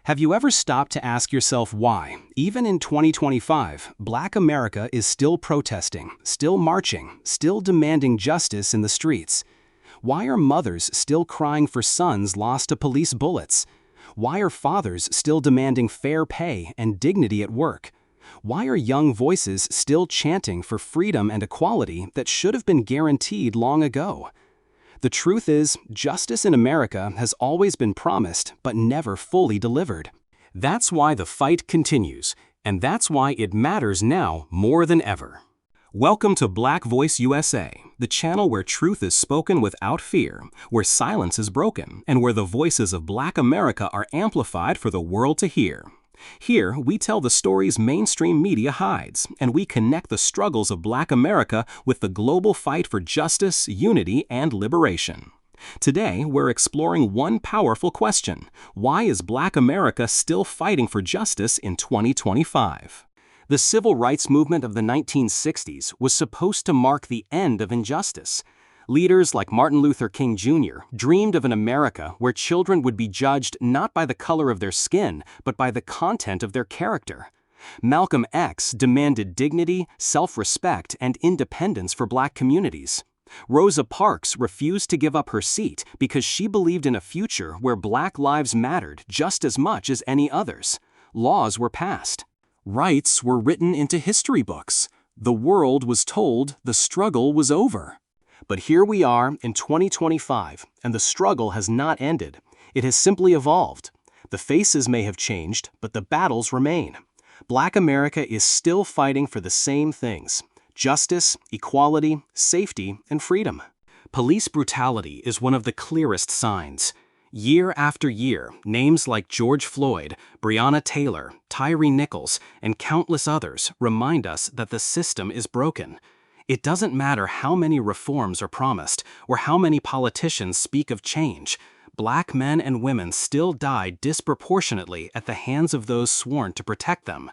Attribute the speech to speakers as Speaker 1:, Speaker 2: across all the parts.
Speaker 1: Have you ever stopped to ask yourself why, even in 2025, Black America is still protesting, still marching, still demanding justice in the streets? Why are mothers still crying for sons lost to police bullets? Why are fathers still demanding fair pay and dignity at work? Why are young voices still chanting for freedom and equality that should have been guaranteed long ago? The truth is, justice in America has always been promised but never fully delivered. That's why the fight continues, and that's why it matters now more than ever. Welcome to Black Voice USA, the channel where truth is spoken without fear, where silence is broken, and where the voices of Black America are amplified for the world to hear. Here, we tell the stories mainstream media hides, and we connect the struggles of Black America with the global fight for justice, unity, and liberation. Today, we're exploring one powerful question: why is Black America still fighting for justice in 2025? The civil rights movement of the 1960s was supposed to mark the end of injustice. Leaders like Martin Luther King Jr. dreamed of an America where children would be judged not by the color of their skin, but by the content of their character. Malcolm X demanded dignity, self-respect, and independence for Black communities. Rosa Parks refused to give up her seat because she believed in a future where Black lives mattered just as much as any others. Laws were passed. Rights were written into history books. The world was told the struggle was over. But here we are in 2025, and the struggle has not ended. It has simply evolved. The faces may have changed, but the battles remain. Black America is still fighting for the same things: justice, equality, safety, and freedom. Police brutality is one of the clearest signs. Year after year, names like George Floyd, Breonna Taylor, Tyre Nichols, and countless others remind us that the system is broken. It doesn't matter how many reforms are promised or how many politicians speak of change. Black men and women still die disproportionately at the hands of those sworn to protect them.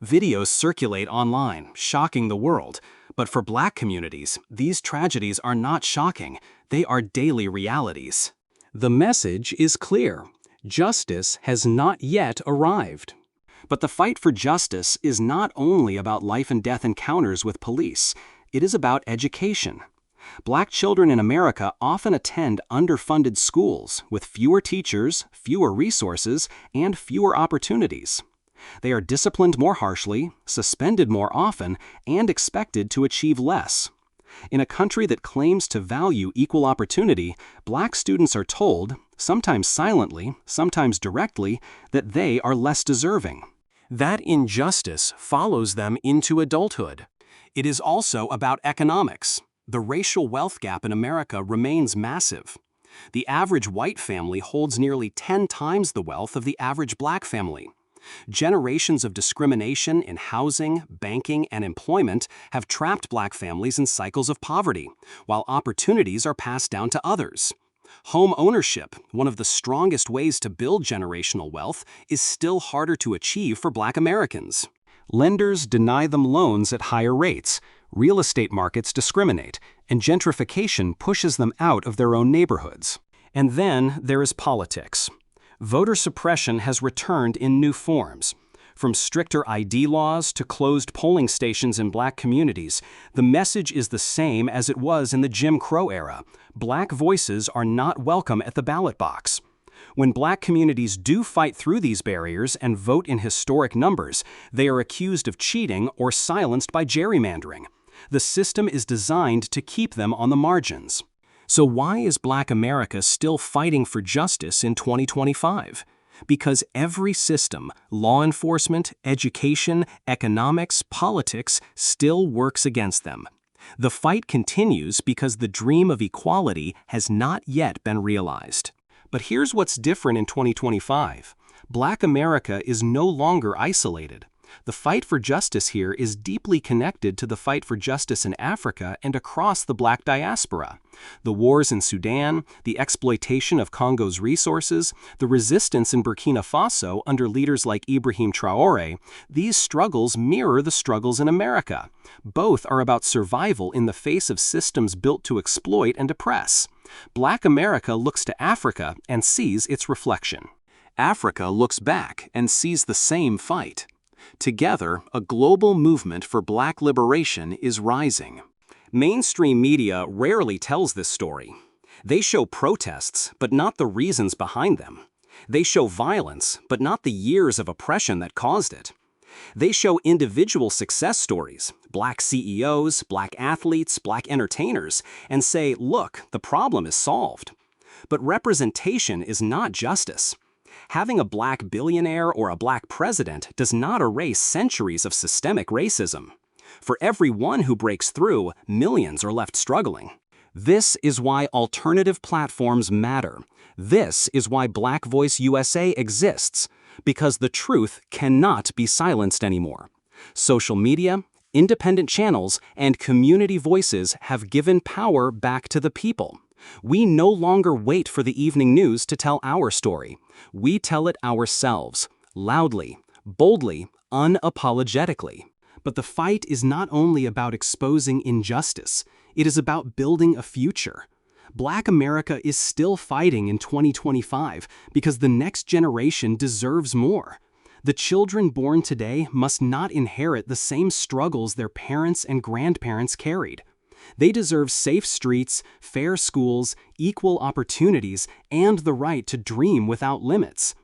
Speaker 1: Videos circulate online, shocking the world. But for Black communities, these tragedies are not shocking. They are daily realities. The message is clear: justice has not yet arrived. But the fight for justice is not only about life and death encounters with police. It is about education. Black children in America often attend underfunded schools with fewer teachers, fewer resources, and fewer opportunities. They are disciplined more harshly, suspended more often, and expected to achieve less. In a country that claims to value equal opportunity, Black students are told, sometimes silently, sometimes directly, that they are less deserving. That injustice follows them into adulthood. It is also about economics. The racial wealth gap in America remains massive. The average white family holds nearly 10 times the wealth of the average Black family. Generations of discrimination in housing, banking, and employment have trapped Black families in cycles of poverty, while opportunities are passed down to others. Home ownership, one of the strongest ways to build generational wealth, is still harder to achieve for Black Americans. Lenders deny them loans at higher rates, real estate markets discriminate, and gentrification pushes them out of their own neighborhoods. And then there is politics. Voter suppression has returned in new forms. From stricter ID laws to closed polling stations in Black communities, the message is the same as it was in the Jim Crow era: Black voices are not welcome at the ballot box. When Black communities do fight through these barriers and vote in historic numbers, they are accused of cheating or silenced by gerrymandering. The system is designed to keep them on the margins. So why is Black America still fighting for justice in 2025? Because every system, law enforcement, education, economics, politics, still works against them. The fight continues because the dream of equality has not yet been realized. But here's what's different in 2025. Black America is no longer isolated. The fight for justice here is deeply connected to the fight for justice in Africa and across the Black diaspora. The wars in Sudan, the exploitation of Congo's resources, the resistance in Burkina Faso under leaders like Ibrahim Traoré, these struggles mirror the struggles in America. Both are about survival in the face of systems built to exploit and oppress. Black America looks to Africa and sees its reflection. Africa looks back and sees the same fight. Together, a global movement for Black liberation is rising. Mainstream media rarely tells this story. They show protests, but not the reasons behind them. They show violence, but not the years of oppression that caused it. They show individual success stories, Black CEOs, Black athletes, Black entertainers, and say, look, the problem is solved. But representation is not justice. Having a Black billionaire or a Black president does not erase centuries of systemic racism. For every one who breaks through, millions are left struggling. This is why alternative platforms matter. This is why Black Voice USA exists, because the truth cannot be silenced anymore. Social media, independent channels, and community voices have given power back to the people. We no longer wait for the evening news to tell our story. We tell it ourselves, loudly, boldly, unapologetically. But the fight is not only about exposing injustice, it is about building a future. Black America is still fighting in 2025 because the next generation deserves more. The children born today must not inherit the same struggles their parents and grandparents carried. They deserve safe streets, fair schools, equal opportunities, and the right to dream without limits.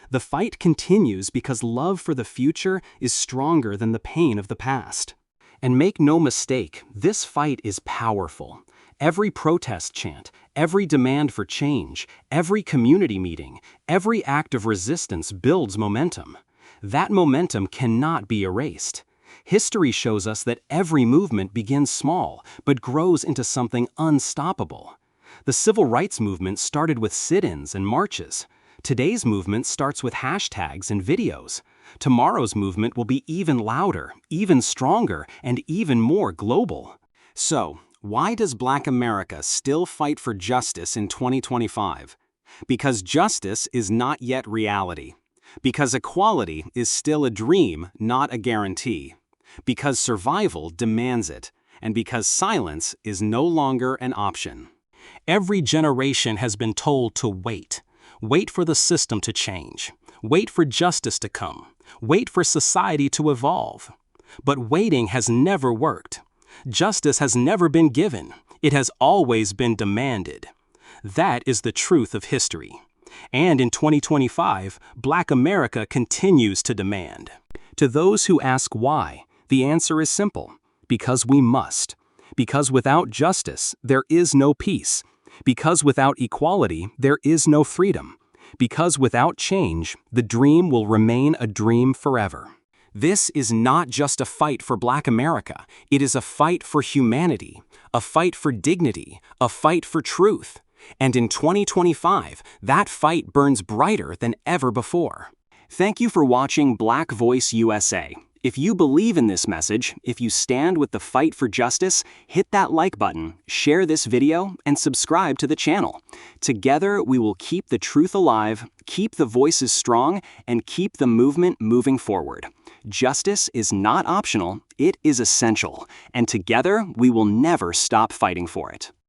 Speaker 1: The fight continues because love for the future is stronger than the pain of the past. And make no mistake, this fight is powerful. Every protest chant, every demand for change, every community meeting, every act of resistance builds momentum. That momentum cannot be erased. History shows us that every movement begins small, but grows into something unstoppable. The civil rights movement started with sit-ins and marches. Today's movement starts with hashtags and videos. Tomorrow's movement will be even louder, even stronger, and even more global. So, why does Black America still fight for justice in 2025? Because justice is not yet reality. Because equality is still a dream, not a guarantee. Because survival demands it, and because silence is no longer an option. Every generation has been told to wait. Wait for the system to change. Wait for justice to come. Wait for society to evolve. But waiting has never worked. Justice has never been given. It has always been demanded. That is the truth of history. And in 2025, Black America continues to demand. To those who ask why, the answer is simple. Because we must. Because without justice, there is no peace. Because without equality, there is no freedom. Because without change, the dream will remain a dream forever. This is not just a fight for Black America. It is a fight for humanity, a fight for dignity, a fight for truth. And in 2025, that fight burns brighter than ever before. Thank you for watching Black Voice USA. If you believe in this message, if you stand with the fight for justice, hit that like button, share this video, and subscribe to the channel. Together, we will keep the truth alive, keep the voices strong, and keep the movement moving forward. Justice is not optional, it is essential, and together we will never stop fighting for it.